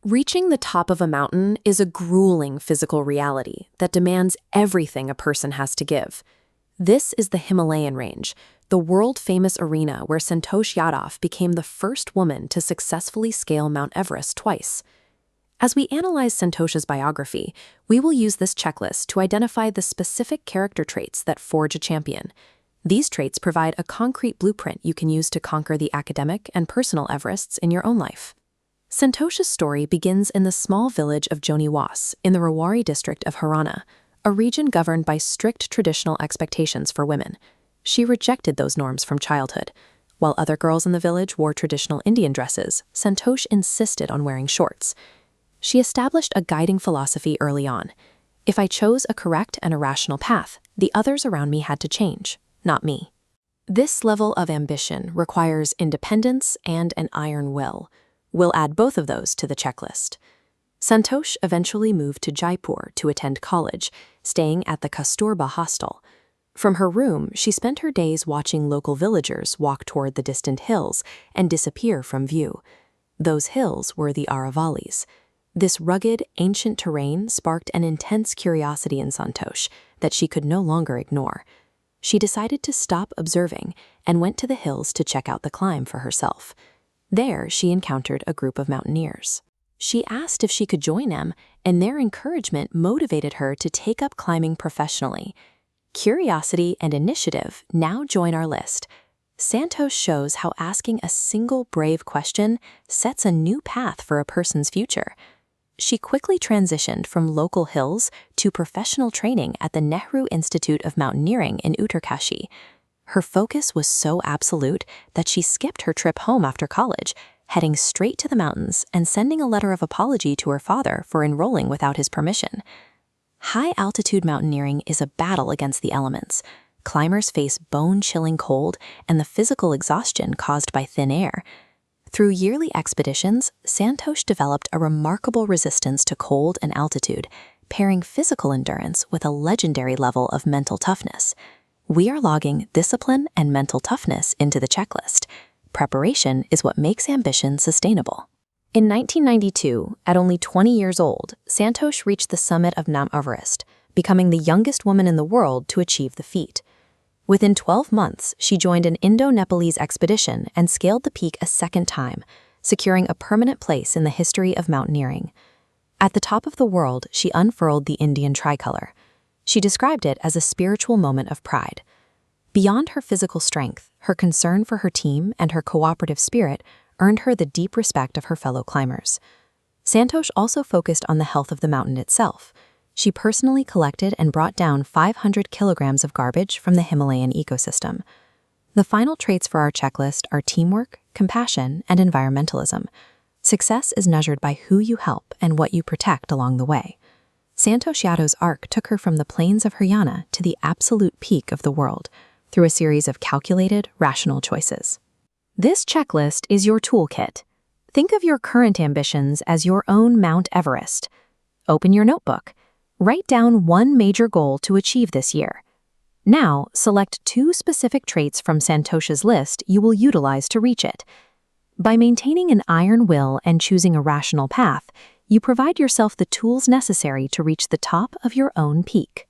Reaching the top of a mountain is a grueling physical reality that demands everything a person has to give. This is the Himalayan range, the world-famous arena where Santosh Yadav became the first woman to successfully scale Mount Everest twice. As we analyze Santosh's biography, we will use this checklist to identify the specific character traits that forge a champion. These traits provide a concrete blueprint you can use to conquer the academic and personal Everests in your own life. Santosh's story begins in the small village of Joniwas in the Rewari district of Haryana, a region governed by strict traditional expectations for women. She rejected those norms from childhood. While other girls in the village wore traditional Indian dresses, Santosh insisted on wearing shorts. She established a guiding philosophy early on. If I chose a correct and a rational path, the others around me had to change, not me. This level of ambition requires independence and an iron will. We'll add both of those to the checklist. Santosh eventually moved to Jaipur to attend college, staying at the Kasturba hostel. From her room, she spent her days watching local villagers walk toward the distant hills and disappear from view. Those hills were the Aravalis. This rugged, ancient terrain sparked an intense curiosity in Santosh that she could no longer ignore. She decided to stop observing and went to the hills to check out the climb for herself. There, she encountered a group of mountaineers. She asked if she could join them, and their encouragement motivated her to take up climbing professionally. Curiosity and initiative now join our list. Santosh shows how asking a single brave question sets a new path for a person's future. She quickly transitioned from local hills to professional training at the Nehru Institute of Mountaineering in Uttarkashi. Her focus was so absolute that she skipped her trip home after college, heading straight to the mountains and sending a letter of apology to her father for enrolling without his permission. High-altitude mountaineering is a battle against the elements. Climbers face bone-chilling cold and the physical exhaustion caused by thin air. Through yearly expeditions, Santosh developed a remarkable resistance to cold and altitude, pairing physical endurance with a legendary level of mental toughness. We are logging discipline and mental toughness into the checklist. Preparation is what makes ambition sustainable. In 1992, at only 20 years old, Santosh reached the summit of Mount Everest, becoming the youngest woman in the world to achieve the feat. Within 12 months, she joined an Indo-Nepalese expedition and scaled the peak a second time, securing a permanent place in the history of mountaineering. At the top of the world, she unfurled the Indian tricolor. She described it as a spiritual moment of pride. Beyond her physical strength, her concern for her team and her cooperative spirit earned her the deep respect of her fellow climbers. Santosh also focused on the health of the mountain itself. She personally collected and brought down 500 kilograms of garbage from the Himalayan ecosystem. The final traits for our checklist are teamwork, compassion, and environmentalism. Success is measured by who you help and what you protect along the way. Santosh Yadav's arc took her from the plains of Haryana to the absolute peak of the world through a series of calculated, rational choices. This checklist is your toolkit. Think of your current ambitions as your own Mount Everest. Open your notebook. Write down one major goal to achieve this year. Now, select 2 specific traits from Santosh's list you will utilize to reach it. By maintaining an iron will and choosing a rational path, you provide yourself the tools necessary to reach the top of your own peak.